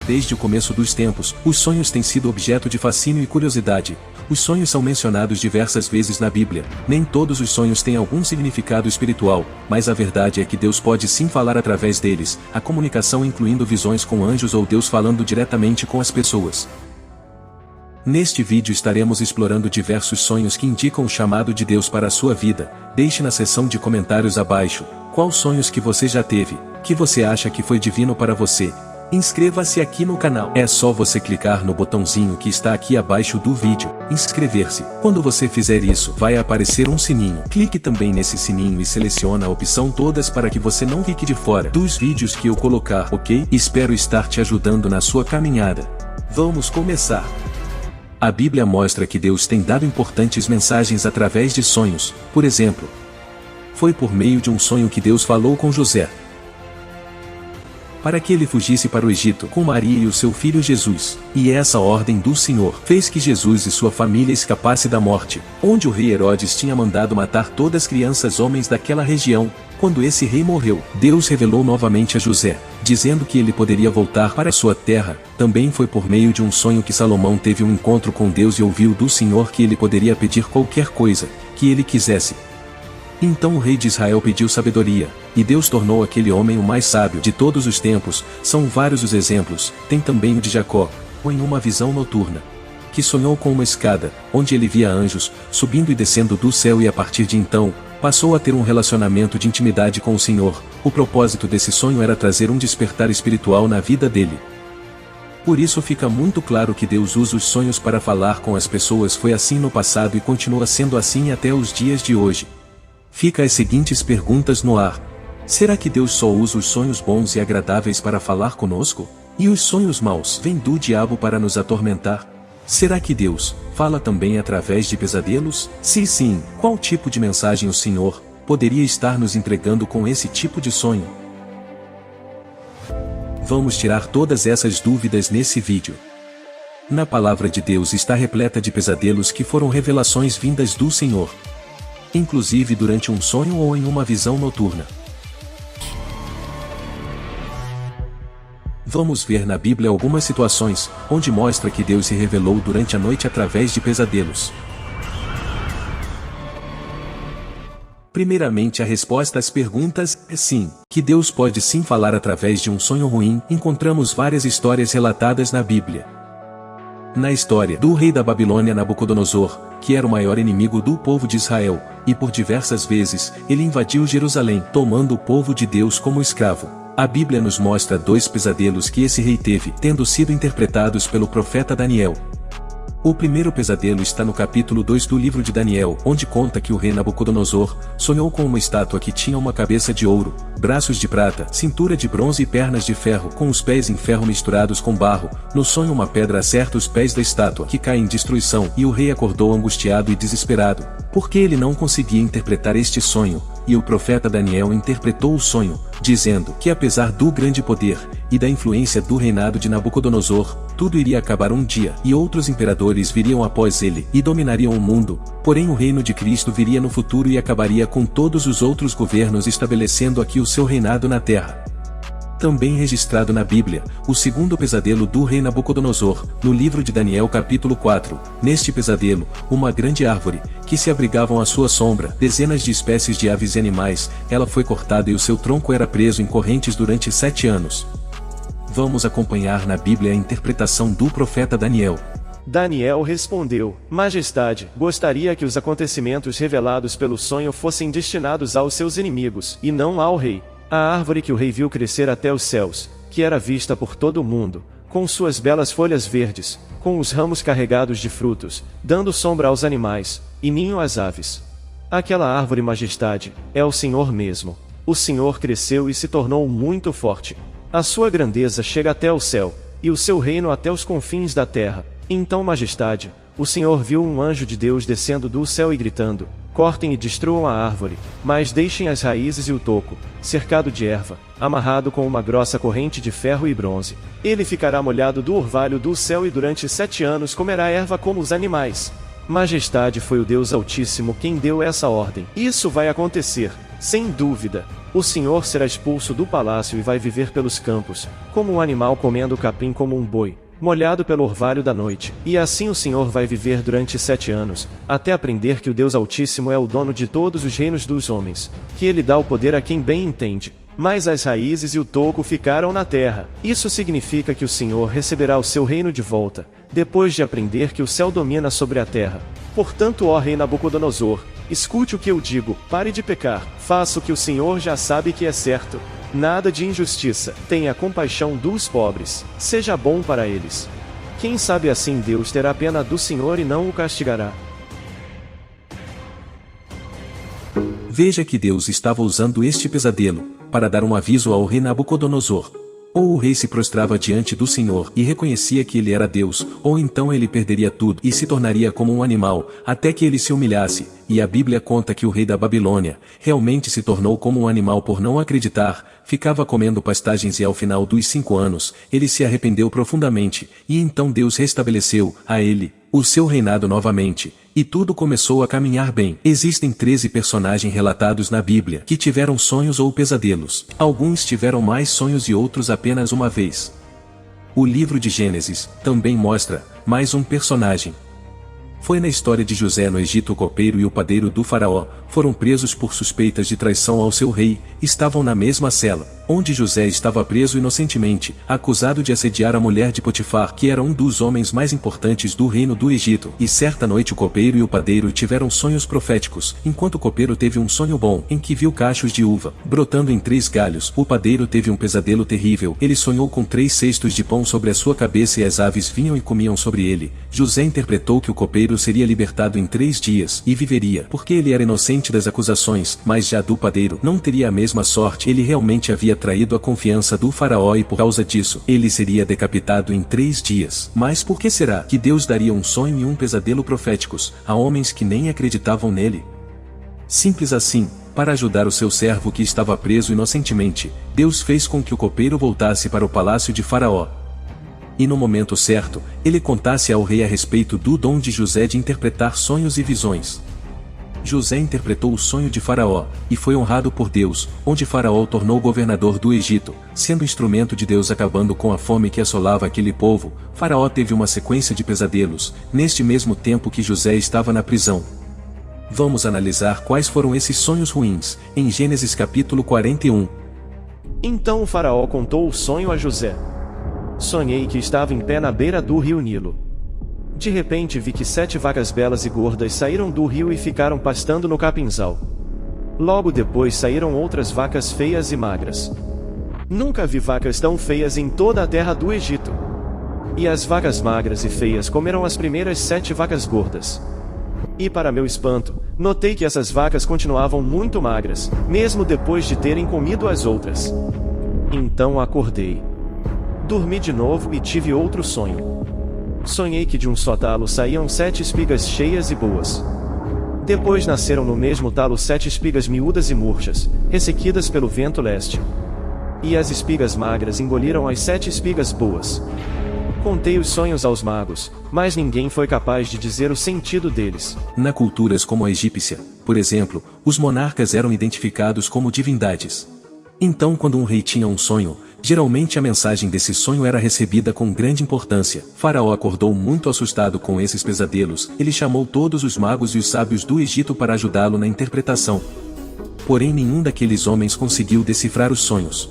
Desde o começo dos tempos, os sonhos têm sido objeto de fascínio e curiosidade. Os sonhos são mencionados diversas vezes na Bíblia. Nem todos os sonhos têm algum significado espiritual, mas a verdade é que Deus pode sim falar através deles, a comunicação incluindo visões com anjos ou Deus falando diretamente com as pessoas. Neste vídeo estaremos explorando diversos sonhos que indicam o chamado de Deus para a sua vida. Deixe na seção de comentários abaixo, quais sonhos que você já teve, que você acha que foi divino para você. Inscreva-se aqui no canal. É só você clicar no botãozinho que está aqui abaixo do vídeo, inscrever-se. Quando você fizer isso, vai aparecer um sininho. Clique também nesse sininho e selecione a opção todas para que você não fique de fora dos vídeos que eu colocar, ok? Espero estar te ajudando na sua caminhada. Vamos começar! A Bíblia mostra que Deus tem dado importantes mensagens através de sonhos. Por exemplo, foi por meio de um sonho que Deus falou com José, para que ele fugisse para o Egito com Maria e o seu filho Jesus. E essa ordem do Senhor fez que Jesus e sua família escapassem da morte, onde o rei Herodes tinha mandado matar todas as crianças homens daquela região. Quando esse rei morreu, Deus revelou novamente a José, dizendo que ele poderia voltar para sua terra. Também foi por meio de um sonho que Salomão teve um encontro com Deus e ouviu do Senhor que ele poderia pedir qualquer coisa que ele quisesse. Então o rei de Israel pediu sabedoria, e Deus tornou aquele homem o mais sábio de todos os tempos. São vários os exemplos. Tem também o de Jacó, em uma visão noturna, que sonhou com uma escada, onde ele via anjos subindo e descendo do céu, e a partir de então, passou a ter um relacionamento de intimidade com o Senhor. O propósito desse sonho era trazer um despertar espiritual na vida dele. Por isso fica muito claro que Deus usa os sonhos para falar com as pessoas. Foi assim no passado e continua sendo assim até os dias de hoje. Fica as seguintes perguntas no ar. Será que Deus só usa os sonhos bons e agradáveis para falar conosco? E os sonhos maus vêm do diabo para nos atormentar? Será que Deus fala também através de pesadelos? Se sim, qual tipo de mensagem o Senhor poderia estar nos entregando com esse tipo de sonho? Vamos tirar todas essas dúvidas nesse vídeo. Na palavra de Deus está repleta de pesadelos que foram revelações vindas do Senhor, inclusive durante um sonho ou em uma visão noturna. Vamos ver na Bíblia algumas situações onde mostra que Deus se revelou durante a noite através de pesadelos. Primeiramente, a resposta às perguntas é sim, que Deus pode sim falar através de um sonho ruim. Encontramos várias histórias relatadas na Bíblia. Na história do rei da Babilônia Nabucodonosor, que era o maior inimigo do povo de Israel, e por diversas vezes ele invadiu Jerusalém, tomando o povo de Deus como escravo. A Bíblia nos mostra dois pesadelos que esse rei teve, tendo sido interpretados pelo profeta Daniel. O primeiro pesadelo está no capítulo 2 do livro de Daniel, onde conta que o rei Nabucodonosor sonhou com uma estátua que tinha uma cabeça de ouro, braços de prata, cintura de bronze e pernas de ferro, com os pés em ferro misturados com barro. No sonho, uma pedra acerta os pés da estátua, que cai em destruição, e o rei acordou angustiado e desesperado, porque ele não conseguia interpretar este sonho. E o profeta Daniel interpretou o sonho, dizendo que apesar do grande poder e da influência do reinado de Nabucodonosor, tudo iria acabar um dia, e outros imperadores viriam após ele e dominariam o mundo. Porém, o reino de Cristo viria no futuro e acabaria com todos os outros governos, estabelecendo aqui o seu reinado na terra. Também registrado na Bíblia, o segundo pesadelo do rei Nabucodonosor, no livro de Daniel capítulo 4. Neste pesadelo, uma grande árvore, que se abrigavam à sua sombra, dezenas de espécies de aves e animais, ela foi cortada e o seu tronco era preso em correntes durante 7 anos. Vamos acompanhar na Bíblia a interpretação do profeta Daniel. Daniel respondeu: Majestade, gostaria que os acontecimentos revelados pelo sonho fossem destinados aos seus inimigos, e não ao rei. A árvore que o rei viu crescer até os céus, que era vista por todo o mundo, com suas belas folhas verdes, com os ramos carregados de frutos, dando sombra aos animais, e ninho às aves. Aquela árvore, majestade, é o Senhor mesmo. O Senhor cresceu e se tornou muito forte. A sua grandeza chega até o céu, e o seu reino até os confins da terra. Então, majestade, o Senhor viu um anjo de Deus descendo do céu e gritando: cortem e destruam a árvore, mas deixem as raízes e o toco, cercado de erva, amarrado com uma grossa corrente de ferro e bronze. Ele ficará molhado do orvalho do céu e durante 7 anos comerá erva como os animais. Majestade, foi o Deus Altíssimo quem deu essa ordem. Isso vai acontecer. Sem dúvida, o Senhor será expulso do palácio e vai viver pelos campos, como um animal comendo capim como um boi, molhado pelo orvalho da noite. E assim o Senhor vai viver durante 7 anos, até aprender que o Deus Altíssimo é o dono de todos os reinos dos homens, que ele dá o poder a quem bem entende. Mas as raízes e o toco ficaram na terra. Isso significa que o Senhor receberá o seu reino de volta, depois de aprender que o céu domina sobre a terra. Portanto, ó rei Nabucodonosor, escute o que eu digo, pare de pecar, faça o que o Senhor já sabe que é certo. Nada de injustiça, tenha compaixão dos pobres, seja bom para eles. Quem sabe assim Deus terá pena do Senhor e não o castigará. Veja que Deus estava usando este pesadelo para dar um aviso ao rei Nabucodonosor. Ou o rei se prostrava diante do Senhor e reconhecia que ele era Deus, ou então ele perderia tudo e se tornaria como um animal, até que ele se humilhasse, e a Bíblia conta que o rei da Babilônia realmente se tornou como um animal por não acreditar, ficava comendo pastagens e ao final dos 5 anos, ele se arrependeu profundamente, e então Deus restabeleceu a ele o seu reinado novamente, e tudo começou a caminhar bem. Existem 13 personagens relatados na Bíblia que tiveram sonhos ou pesadelos. Alguns tiveram mais sonhos e outros apenas uma vez. O livro de Gênesis também mostra mais um personagem. Foi na história de José no Egito. O copeiro e o padeiro do faraó foram presos por suspeitas de traição ao seu rei, estavam na mesma cela, onde José estava preso inocentemente, acusado de assediar a mulher de Potifar, que era um dos homens mais importantes do reino do Egito. E certa noite o copeiro e o padeiro tiveram sonhos proféticos, enquanto o copeiro teve um sonho bom, em que viu cachos de uva brotando em 3 galhos. O padeiro teve um pesadelo terrível, ele sonhou com 3 cestos de pão sobre a sua cabeça e as aves vinham e comiam sobre ele. José interpretou que o copeiro seria libertado em 3 dias, e viveria, porque ele era inocente das acusações, mas já do padeiro não teria a mesma sorte. Ele realmente havia traído a confiança do faraó e por causa disso, ele seria decapitado em 3 dias. Mas por que será que Deus daria um sonho e um pesadelo proféticos a homens que nem acreditavam nele? Simples assim, para ajudar o seu servo que estava preso inocentemente, Deus fez com que o copeiro voltasse para o palácio de Faraó. E no momento certo, ele contasse ao rei a respeito do dom de José de interpretar sonhos e visões. José interpretou o sonho de Faraó, e foi honrado por Deus, onde Faraó o tornou governador do Egito, sendo instrumento de Deus acabando com a fome que assolava aquele povo. Faraó teve uma sequência de pesadelos, neste mesmo tempo que José estava na prisão. Vamos analisar quais foram esses sonhos ruins, em Gênesis capítulo 41. Então o faraó contou o sonho a José. Sonhei que estava em pé na beira do rio Nilo. De repente vi que 7 vacas belas e gordas saíram do rio e ficaram pastando no capinzal. Logo depois saíram outras vacas feias e magras. Nunca vi vacas tão feias em toda a terra do Egito. E as vacas magras e feias comeram as primeiras 7 vacas gordas. E para meu espanto, notei que essas vacas continuavam muito magras, mesmo depois de terem comido as outras. Então acordei. Dormi de novo e tive outro sonho. Sonhei que de um só talo saíam 7 espigas cheias e boas. Depois nasceram no mesmo talo 7 espigas miúdas e murchas, ressequidas pelo vento leste. E as espigas magras engoliram as 7 espigas boas. Contei os sonhos aos magos, mas ninguém foi capaz de dizer o sentido deles. Na culturas como a egípcia, por exemplo, os monarcas eram identificados como divindades. Então, quando um rei tinha um sonho, geralmente a mensagem desse sonho era recebida com grande importância. Faraó acordou muito assustado com esses pesadelos. Ele chamou todos os magos e os sábios do Egito para ajudá-lo na interpretação. Porém, nenhum daqueles homens conseguiu decifrar os sonhos.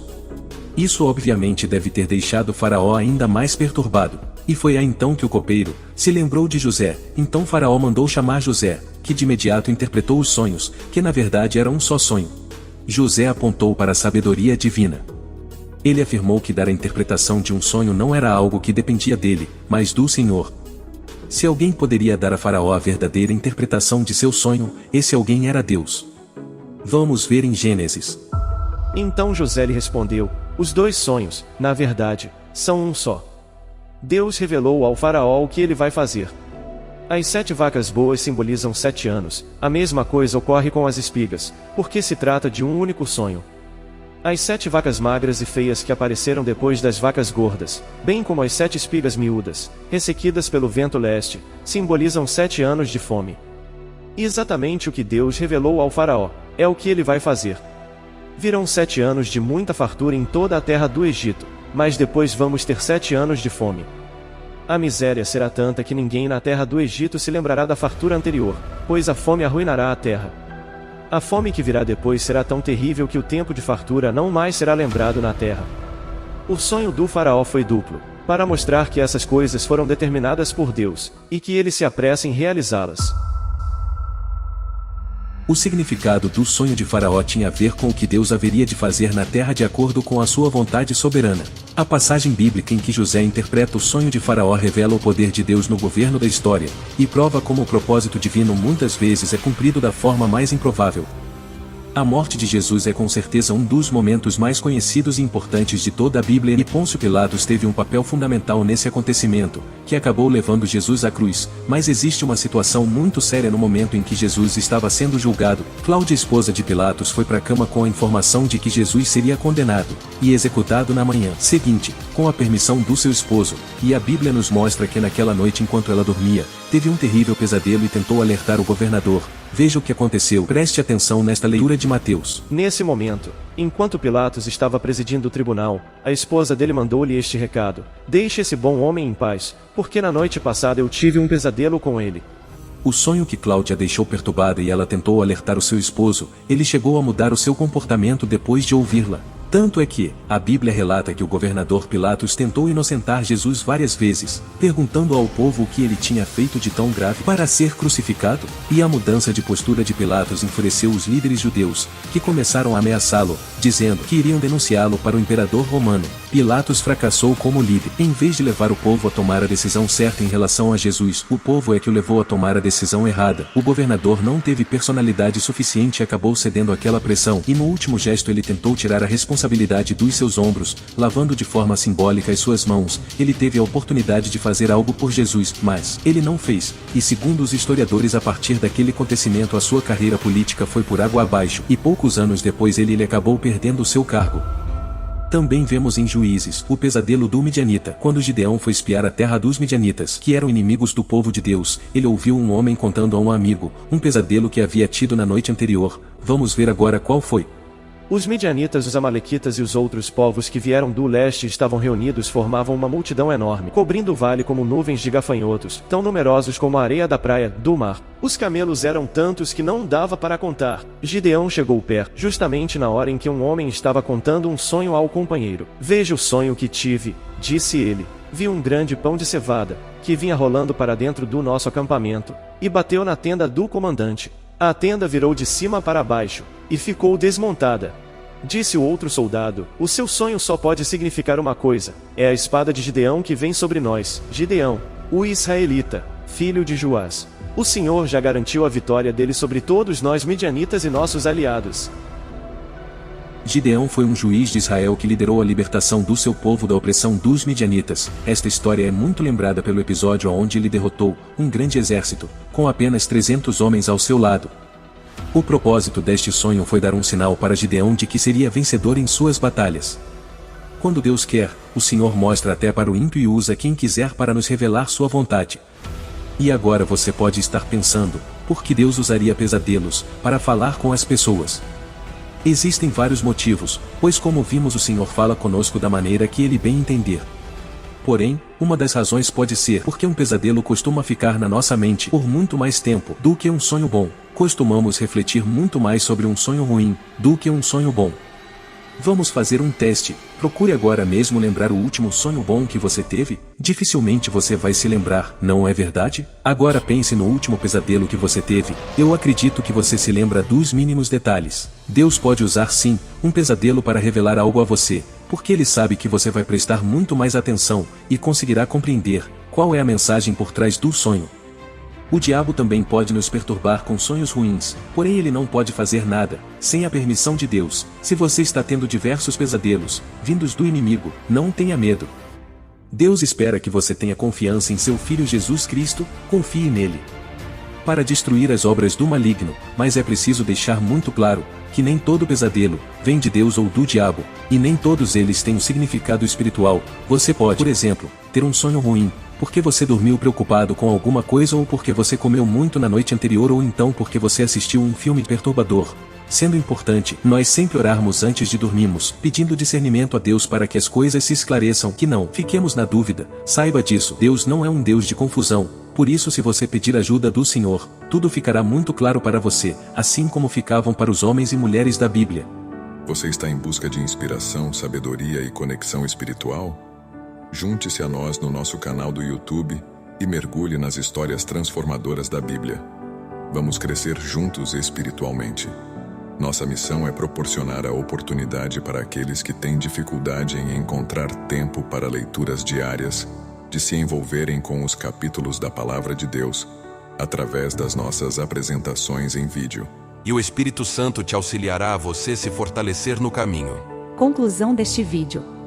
Isso obviamente deve ter deixado Faraó ainda mais perturbado. E foi aí então que o copeiro se lembrou de José. Então Faraó mandou chamar José, que de imediato interpretou os sonhos, que na verdade era um só sonho. José apontou para a sabedoria divina. Ele afirmou que dar a interpretação de um sonho não era algo que dependia dele, mas do Senhor. Se alguém poderia dar a Faraó a verdadeira interpretação de seu sonho, esse alguém era Deus. Vamos ver em Gênesis. Então José lhe respondeu: os 2 sonhos, na verdade, são um só. Deus revelou ao Faraó o que ele vai fazer. As 7 vacas boas simbolizam 7 anos. A mesma coisa ocorre com as espigas, porque se trata de um único sonho. As 7 vacas magras e feias que apareceram depois das vacas gordas, bem como as 7 espigas miúdas, ressequidas pelo vento leste, simbolizam 7 anos de fome. Exatamente o que Deus revelou ao Faraó. é o que ele vai fazer. Virão 7 anos de muita fartura em toda a terra do Egito, mas depois vamos ter 7 anos de fome. A miséria será tanta que ninguém na terra do Egito se lembrará da fartura anterior, pois a fome arruinará a terra. A fome que virá depois será tão terrível que o tempo de fartura não mais será lembrado na terra. O sonho do faraó foi duplo, para mostrar que essas coisas foram determinadas por Deus, e que ele se apressa em realizá-las. O significado do sonho de Faraó tinha a ver com o que Deus haveria de fazer na terra de acordo com a sua vontade soberana. A passagem bíblica em que José interpreta o sonho de Faraó revela o poder de Deus no governo da história, e prova como o propósito divino muitas vezes é cumprido da forma mais improvável. A morte de Jesus é com certeza um dos momentos mais conhecidos e importantes de toda a Bíblia, e Pôncio Pilatos teve um papel fundamental nesse acontecimento, que acabou levando Jesus à cruz. Mas existe uma situação muito séria no momento em que Jesus estava sendo julgado. Cláudia, esposa de Pilatos, foi para a cama com a informação de que Jesus seria condenado e executado na manhã seguinte, com a permissão do seu esposo, e a Bíblia nos mostra que naquela noite, enquanto ela dormia, teve um terrível pesadelo e tentou alertar o governador. Veja o que aconteceu. Preste atenção nesta leitura de Mateus. Nesse momento, enquanto Pilatos estava presidindo o tribunal, a esposa dele mandou-lhe este recado: deixe esse bom homem em paz, porque na noite passada eu tive um pesadelo com ele. O sonho que Cláudia deixou perturbada e ela tentou alertar o seu esposo, ele chegou a mudar o seu comportamento depois de ouvi-la. Tanto é que, a Bíblia relata que o governador Pilatos tentou inocentar Jesus várias vezes, perguntando ao povo o que ele tinha feito de tão grave para ser crucificado, e a mudança de postura de Pilatos enfureceu os líderes judeus, que começaram a ameaçá-lo, dizendo que iriam denunciá-lo para o imperador romano. Pilatos fracassou como líder. Em vez de levar o povo a tomar a decisão certa em relação a Jesus, o povo é que o levou a tomar a decisão errada. O governador não teve personalidade suficiente e acabou cedendo àquela pressão, e no último gesto ele tentou tirar a responsabilidade dos seus ombros, lavando de forma simbólica as suas mãos. Ele teve a oportunidade de fazer algo por Jesus, mas ele não fez, e segundo os historiadores, a partir daquele acontecimento a sua carreira política foi por água abaixo, e poucos anos depois ele acabou perdendo o seu cargo. Também vemos em Juízes o pesadelo do Midianita. Quando Gideão foi espiar a terra dos Midianitas, que eram inimigos do povo de Deus, ele ouviu um homem contando a um amigo um pesadelo que havia tido na noite anterior. Vamos ver agora qual foi. Os midianitas, os amalequitas e os outros povos que vieram do leste estavam reunidos, formavam uma multidão enorme, cobrindo o vale como nuvens de gafanhotos, tão numerosos como a areia da praia, do mar. Os camelos eram tantos que não dava para contar. Gideão chegou perto, justamente na hora em que um homem estava contando um sonho ao companheiro. Veja o sonho que tive, disse ele. Vi um grande pão de cevada, que vinha rolando para dentro do nosso acampamento, e bateu na tenda do comandante. A tenda virou de cima para baixo, e ficou desmontada. Disse o outro soldado: o seu sonho só pode significar uma coisa, é a espada de Gideão que vem sobre nós. Gideão, o israelita, filho de Joás. O Senhor já garantiu a vitória dele sobre todos nós midianitas e nossos aliados. Gideão foi um juiz de Israel que liderou a libertação do seu povo da opressão dos midianitas. Esta história é muito lembrada pelo episódio onde ele derrotou um grande exército, com apenas 300 homens ao seu lado. O propósito deste sonho foi dar um sinal para Gideão de que seria vencedor em suas batalhas. Quando Deus quer, o Senhor mostra até para o ímpio e usa quem quiser para nos revelar sua vontade. E agora você pode estar pensando, por que Deus usaria pesadelos para falar com as pessoas? Existem vários motivos, pois como vimos o Senhor fala conosco da maneira que ele bem entender. Porém, uma das razões pode ser porque um pesadelo costuma ficar na nossa mente por muito mais tempo do que um sonho bom. Costumamos refletir muito mais sobre um sonho ruim do que um sonho bom. Vamos fazer um teste. Procure agora mesmo lembrar o último sonho bom que você teve. Dificilmente você vai se lembrar, não é verdade? Agora pense no último pesadelo que você teve. Eu acredito que você se lembra dos mínimos detalhes. Deus pode usar sim, um pesadelo para revelar algo a você, porque Ele sabe que você vai prestar muito mais atenção, e conseguirá compreender qual é a mensagem por trás do sonho. O diabo também pode nos perturbar com sonhos ruins, porém ele não pode fazer nada, sem a permissão de Deus. Se você está tendo diversos pesadelos, vindos do inimigo, não tenha medo. Deus espera que você tenha confiança em seu Filho Jesus Cristo, confie nele. Para destruir as obras do maligno, mas é preciso deixar muito claro, que nem todo pesadelo vem de Deus ou do diabo, e nem todos eles têm um significado espiritual. Você pode, por exemplo, ter um sonho ruim, porque você dormiu preocupado com alguma coisa, ou porque você comeu muito na noite anterior, ou então porque você assistiu um filme perturbador. sendo importante nós sempre orarmos antes de dormirmos, pedindo discernimento a Deus para que as coisas se esclareçam, que não fiquemos na dúvida. Saiba disso, Deus não é um Deus de confusão, por isso se você pedir ajuda do Senhor, tudo ficará muito claro para você, assim como ficavam para os homens e mulheres da Bíblia. Você está em busca de inspiração, sabedoria e conexão espiritual? Junte-se a nós no nosso canal do YouTube e mergulhe nas histórias transformadoras da Bíblia. Vamos crescer juntos espiritualmente. Nossa missão é proporcionar a oportunidade para aqueles que têm dificuldade em encontrar tempo para leituras diárias, de se envolverem com os capítulos da Palavra de Deus, através das nossas apresentações em vídeo. E o Espírito Santo te auxiliará a você se fortalecer no caminho. Conclusão deste vídeo.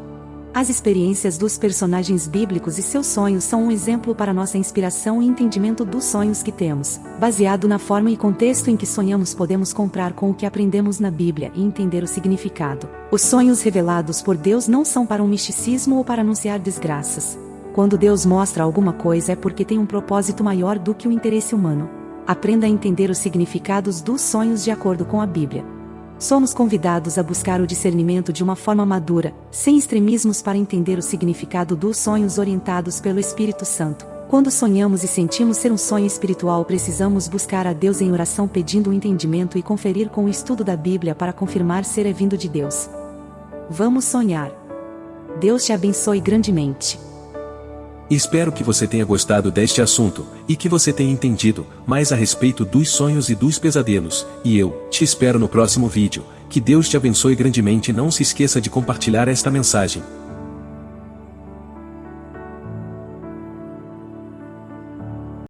As experiências dos personagens bíblicos e seus sonhos são um exemplo para nossa inspiração e entendimento dos sonhos que temos. Baseado na forma e contexto em que sonhamos, podemos comparar com o que aprendemos na Bíblia e entender o significado. Os sonhos revelados por Deus não são para um misticismo ou para anunciar desgraças. Quando Deus mostra alguma coisa é porque tem um propósito maior do que o interesse humano. Aprenda a entender os significados dos sonhos de acordo com a Bíblia. Somos convidados a buscar o discernimento de uma forma madura, sem extremismos, para entender o significado dos sonhos orientados pelo Espírito Santo. Quando sonhamos e sentimos ser um sonho espiritual, precisamos buscar a Deus em oração pedindo o entendimento e conferir com o estudo da Bíblia para confirmar ser vindo de Deus. Vamos sonhar. Deus te abençoe grandemente. Espero que você tenha gostado deste assunto, e que você tenha entendido mais a respeito dos sonhos e dos pesadelos, e eu te espero no próximo vídeo. Que Deus te abençoe grandemente e não se esqueça de compartilhar esta mensagem.